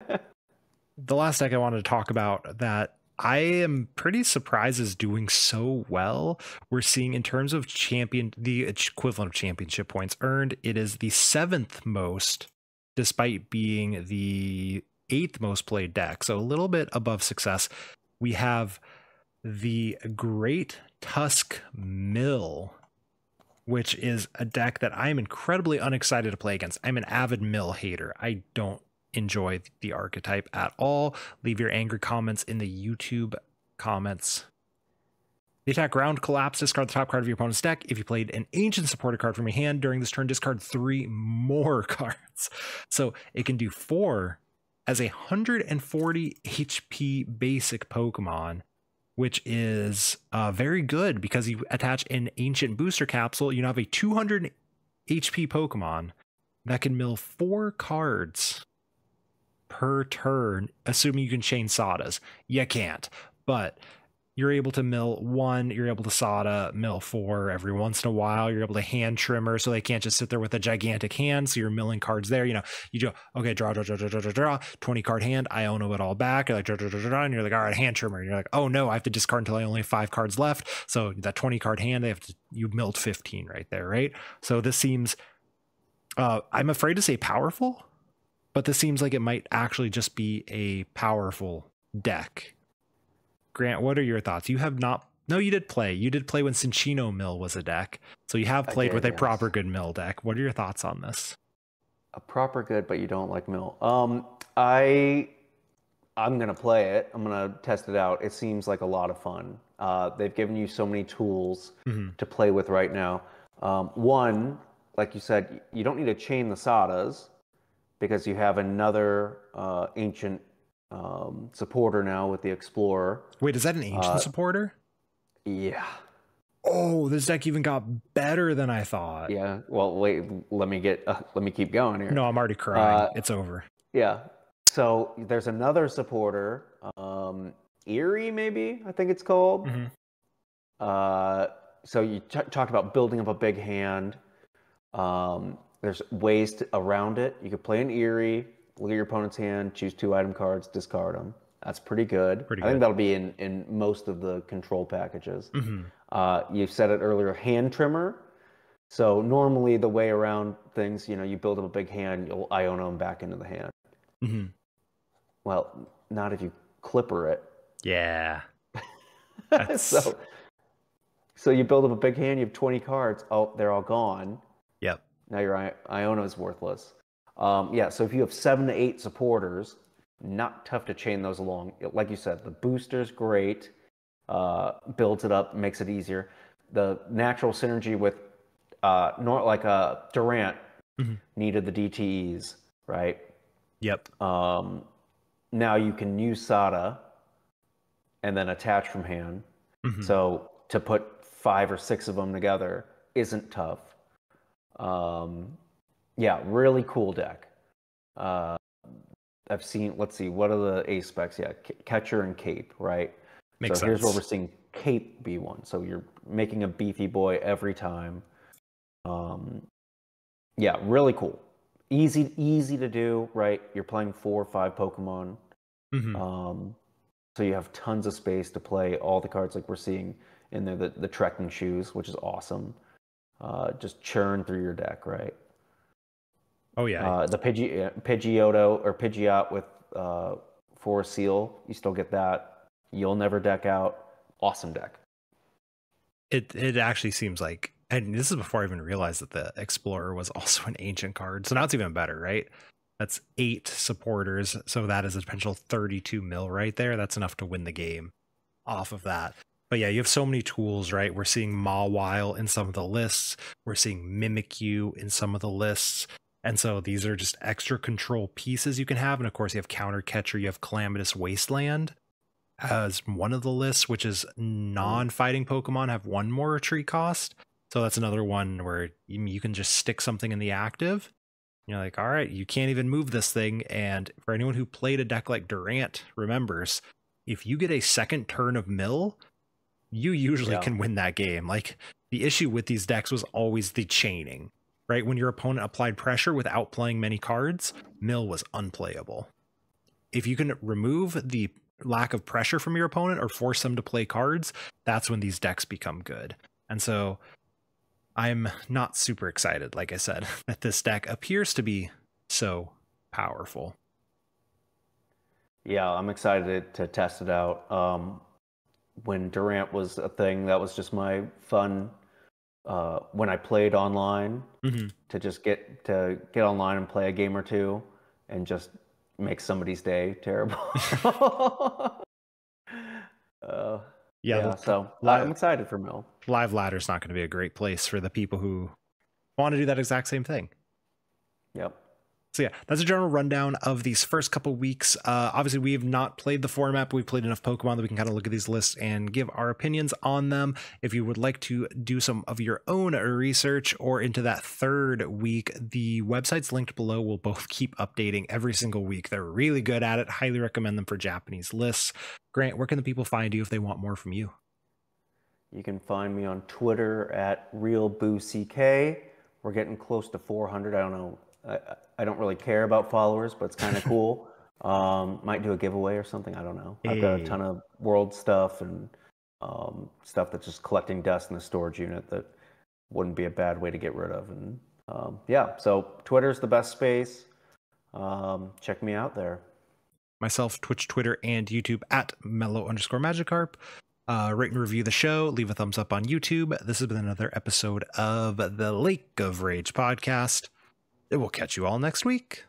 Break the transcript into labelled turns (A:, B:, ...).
A: The last deck I wanted to talk about that I am pretty surprised is doing so well. We're seeing in terms of the equivalent of championship points earned, it is the 7th most, despite being the 8th most played deck. So a little bit above success. We have the Great Tusk Mill, which is a deck that I'm incredibly unexcited to play against. I'm an avid mill hater. I don't enjoy the archetype at all. Leave your angry comments in the YouTube comments. The attack round collapse, discard the top card of your opponent's deck. If you played an ancient supported card from your hand during this turn, discard 3 more cards. So it can do 4 as a 140 HP basic Pokemon, which is very good because you attach an ancient booster capsule. You now have a 200 HP Pokemon that can mill 4 cards per turn, assuming you can chain Sadas. You can't, but you're able to mill 1, you're able to Sada mill 4 every once in a while. You're able to hand trimmer, so they can't just sit there with a gigantic hand, so you're milling cards there. You know, you go, okay, draw, 20 card hand, Iono it all back. You're like, and you're like, all right, hand trimmer. And you're like, oh no, I have to discard until I only have 5 cards left. So that 20 card hand, you milled 15 right there, right? So this seems, I'm afraid to say powerful, but this seems like it might actually just be a powerful deck. Grant, what are your thoughts? You have not... No, you did play. You did play when Cinccino Mill was a deck. So you have played with a proper good Mill deck. What are your thoughts on this?
B: A proper good, but you don't like Mill. I'm going to play it. I'm going to test it out. It seems like a lot of fun. They've given you so many tools to play with right now. One, like you said, you don't need to chain the Sadas, because you have another ancient supporter now with the Explorer.
A: Wait, is that an ancient supporter?
B: Yeah.
A: Oh, this deck even got better than I thought.
B: Yeah. Well, wait. Let me keep going here.
A: No, I'm already crying. It's over.
B: Yeah. So there's another supporter, Eerie, maybe I think it's called. So you talked about building up a big hand. There's ways around it. You could play an Eerie, look at your opponent's hand, choose 2 item cards, discard them. That's pretty good. I think that'll be in most of the control packages. You said it earlier, hand trimmer. So normally the way around things, you build up a big hand, you'll Iono them back into the hand. Well, not if you clipper it.
A: Yeah.
B: So you build up a big hand, you have 20 cards. Oh, they're all gone.
A: Yep.
B: Now your Iono is worthless. Yeah, so if you have 7 to 8 supporters, not tough to chain those along. Like you said, the booster's great, builds it up, makes it easier. The natural synergy with Durant needed the DTEs, right?
A: Yep.
B: Now you can use Sada and then attach from hand. So to put 5 or 6 of them together isn't tough. Yeah, really cool deck. I've seen, let's see, what are the A specs? Yeah, Catcher and Cape, right?
A: Makes sense.
B: Here's where we're seeing Cape be one. So you're making a beefy boy every time. Yeah, really cool. Easy to do, right? You're playing 4 or 5 Pokemon. So you have tons of space to play all the cards like we're seeing in there, the trekking shoes, which is awesome. Just churn through your deck, right?
A: Oh yeah.
B: The Pidgeotto or Pidgeot with Forest Seal, you still get that. You'll never deck out. Awesome deck.
A: It actually seems like, and this is before I even realized that the Explorer was also an ancient card. So now it's even better, right? That's 8 supporters. So that is a potential 32 mil right there. That's enough to win the game off of that. But yeah, you have so many tools, right? We're seeing Mawile in some of the lists. We're seeing Mimikyu in some of the lists. And so these are just extra control pieces you can have. And of course, you have Counter Catcher, you have Calamitous Wasteland as one of the lists, which is non-fighting Pokemon have 1 more retreat cost. So that's another one where you can just stick something in the active. You're like, all right, you can't even move this thing. And for anyone who played a deck like Durant remembers, if you get a second turn of mill, you usually can win that game. Like, the issue with these decks was always the chaining, right? When your opponent applied pressure without playing many cards, mill was unplayable. if you can remove the lack of pressure from your opponent or force them to play cards, that's when these decks become good. And so I'm not super excited, like I said, that this deck appears to be so powerful.
B: Yeah, I'm excited to test it out. When Durant was a thing, that was just my fun when I played online, to just get online and play a game or two and just make somebody's day terrible. Yeah, so I'm excited for Mill.
A: Live ladder's not going to be a great place for the people who want to do that exact same thing.
B: Yep.
A: So yeah, that's a general rundown of these first couple weeks. Obviously, we have not played the format, but we've played enough Pokemon that we can kind of look at these lists and give our opinions on them. If you would like to do some of your own research or into that third week, the websites linked below will both keep updating every single week. They're really good at it. Highly recommend them for Japanese lists. Grant, where can the people find you if they want more from you?
B: You can find me on Twitter at RealBooCK. We're getting close to 400. I don't know. I don't really care about followers, but it's kind of cool. Might do a giveaway or something. I don't know. I've got a ton of world stuff and stuff that's just collecting dust in the storage unit that wouldn't be a bad way to get rid of. And yeah, so Twitter's the best space. Check me out there.
A: Myself, Twitch, Twitter, and YouTube at mellow_Magikarp. Rate and review the show. Leave a thumbs up on YouTube. This has been another episode of the Lake of Rage podcast. It will catch you all next week.